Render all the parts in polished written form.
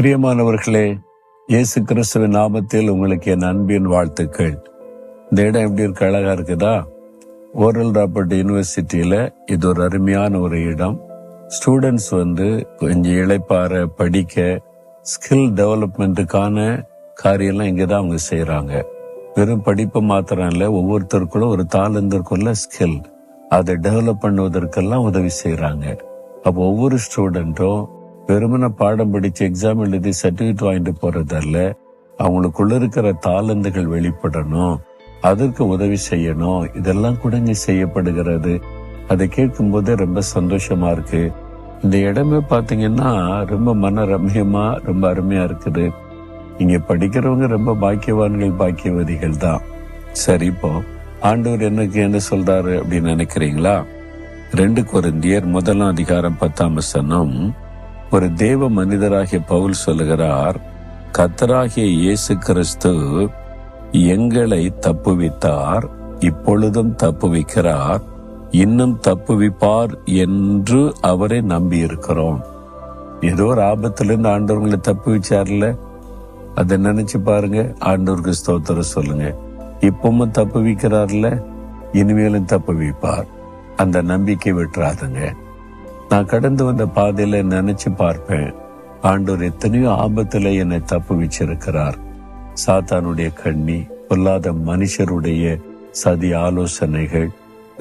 பிரியமானவர்களே, இயேசு கிறிஸ்துவின் நாமத்தில் உங்களுக்கு என் அன்பின் வாழ்த்துக்கள். இந்த இடம் எப்படி இருக்கு? அழகா இருக்குதா? ஓரல் ராபர்ட் யூனிவர்சிட்டியில இது ஒரு அருமையான ஒரு இடம். ஸ்டூடெண்ட்ஸ் கொஞ்சம் இளைப்பாற படிக்க ஸ்கில் டெவலப்மெண்ட்டுக்கான காரியம்லாம் இங்கதான் அவங்க செய்யறாங்க. வெறும் படிப்பு மாத்திரம் இல்ல, ஒவ்வொருத்தருக்குள்ள ஒரு தாளந்திற்குள்ள ஸ்கில் அதை டெவலப் பண்ணுவதற்கெல்லாம் உதவி செய்யறாங்க. அப்போ ஒவ்வொரு ஸ்டூடெண்ட்டும் வெறுமன பாடம் படிச்சு எக்ஸாம் எழுதி சர்டிபிகேட் வாங்கிட்டு போறதல்ல, அவங்களுக்குள்ள இருக்கிற தாளந்துகள் வெளிப்படணும், அதற்கு உதவி செய்யணும். இதெல்லாம் கூட இங்க செய்யப்படுகிறது. அதை கேட்கும் போதே ரொம்ப சந்தோஷமா இருக்கு. இந்த இடமே பாத்தீங்கன்னா ரொம்ப மன ரம்யமா ரொம்ப அருமையா இருக்குது. இங்க படிக்கிறவங்க ரொம்ப பாக்கியவான்கள், பாக்கியவதிகள் தான். சரி, இப்போ ஆண்டவர் என்ன சொல்றாரு அப்படின்னு நினைக்கிறீங்களா? 2 கொரிந்தியர் 1:10 ஒரு தேவ மனிதராகிய பவுல் சொல்லுகிறார், கர்த்தராகிய இயேசு கிறிஸ்து எங்களை தப்புவித்தார், இப்பொழுதும் தப்புவிக்கிறார், இன்னும் தப்புவிப்பார் என்று அவரை நம்பி இருக்கிறோம். ஏதோ ஒரு ஆபத்திலிருந்து ஆண்டவர்களை தப்புவிச்சார்ல, அதை நினைச்சு பாருங்க. ஆண்டவருக்கு ஸ்தோத்திரம் சொல்லுங்க. இப்பவும் தப்புவிக்கிறார்ல, இனிமேலும் தப்புவிப்பார். அந்த நம்பிக்கை விட்டுறாதுங்க. நான் கடந்து வந்த பாதையில நினைச்சு பார்ப்பேன், ஆண்டவர் எத்தனையோ ஆபத்துல என்னை தப்பு வச்சிருக்கிறார். சாத்தானுடைய கண்ணி, பொல்லாத மனுஷருடைய சதி ஆலோசனைகள்,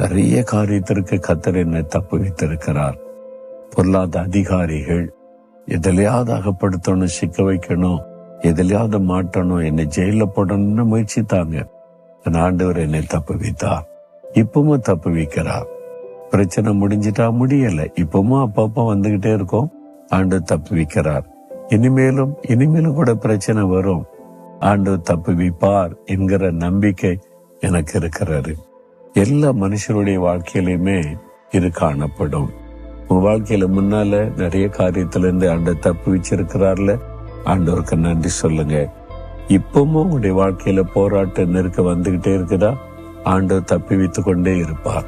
நிறைய காரியத்திற்கு கர்த்தர் என்னை தப்பு வைத்திருக்கிறார். பொல்லாத அதிகாரிகள் எதிலையாவது அகப்படுத்தணும், சிக்க வைக்கணும், எதிலையாவது மாட்டணும், என்னை ஜெயில போடணும்னு முயற்சித்தாங்க. ஆண்டவர் என்னை தப்பு வைத்தார், இப்பவும் தப்பு வைக்கிறார். பிரச்சனை முடிஞ்சிட்டா முடியல, இப்பவும் அப்பப்ப வந்துகிட்டே இருக்கும். ஆண்டவர் தப்பு வைக்கிறார். இனிமேலும் கூட பிரச்சனை வரும். ஆண்டவர் தப்பு வைப்பார் என்கிற நம்பிக்கை எனக்கு இருக்கிறது. எல்லா மனுஷருடைய வாழ்க்கையிலுமே இது காணப்படும். உங்க வாழ்க்கையில முன்னால நிறைய காரியத்துல இருந்து ஆண்டவர் தப்பு வச்சிருக்கிறார்ல, ஆண்டவருக்கு நன்றி சொல்லுங்க. இப்பவும் உங்களுடைய வாழ்க்கையில போராட்ட நெருக்க வந்துகிட்டே இருக்குதா? ஆண்டவர் தப்பி வைத்து கொண்டே இருப்பார்.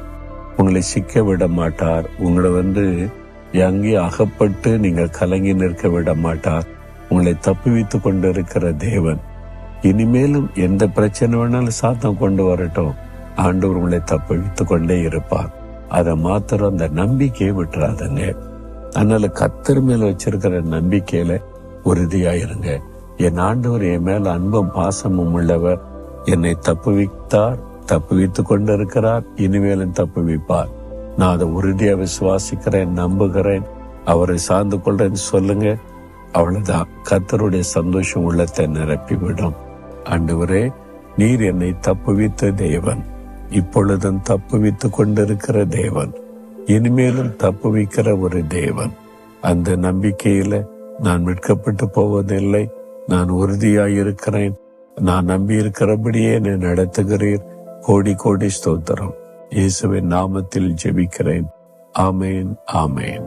உங்களை சிக்க விட மாட்டார். உங்களை எங்கேயும் அகப்பட்டு நீங்கள் கலங்கி நிற்க விட மாட்டார். உங்களை தப்புவித்து கொண்டு இருக்கிற தேவன். இனிமேலும் எந்த பிரச்சனை வேணாலும் சாத்தம் கொண்டு வரட்டும், ஆண்டவர் உங்களை தப்புவித்து கொண்டே இருப்பார். அதை மாத்திரம் அந்த நம்பிக்கையை விட்டுறாதுங்க. அதனால கர்த்தர் மேல வச்சிருக்கிற நம்பிக்கையில உறுதியாயிருங்க. என் ஆண்டவர் என் மேல அன்பும் பாசமும் உள்ளவர், என்னை தப்புவித்தார், தப்புவித்து கொண்டு இருக்கிறார், இனிமேலும் தப்புவிப்பார். நான் அதை உறுதியா விசுவாசிக்கிறேன், நம்புகிறேன், அவரை சார்ந்து கொள்றேன்னு சொல்லுங்க. அவ்வளவுதான். கர்த்தருடைய சந்தோஷம் உள்ளத்தை நிரப்பிவிடும். ஆண்டவரே, நீர் என்னை தப்புவித்த தேவன், இப்பொழுதும் தப்புவித்து கொண்டிருக்கிற தேவன், இனிமேலும் தப்புவிக்கிற ஒரு தேவன். அந்த நம்பிக்கையில நான் மீட்கப்பட்டு போவதில்லை. நான் உறுதியாயிருக்கிறேன். நான் நம்பி இருக்கிறபடியே என்னை நடத்துகிறீர். கோடி கோடி ஸ்தோத்திரம். இயேசுவின் நாமத்தில் ஜெபிக்கிறேன். ஆமேன், ஆமேன்.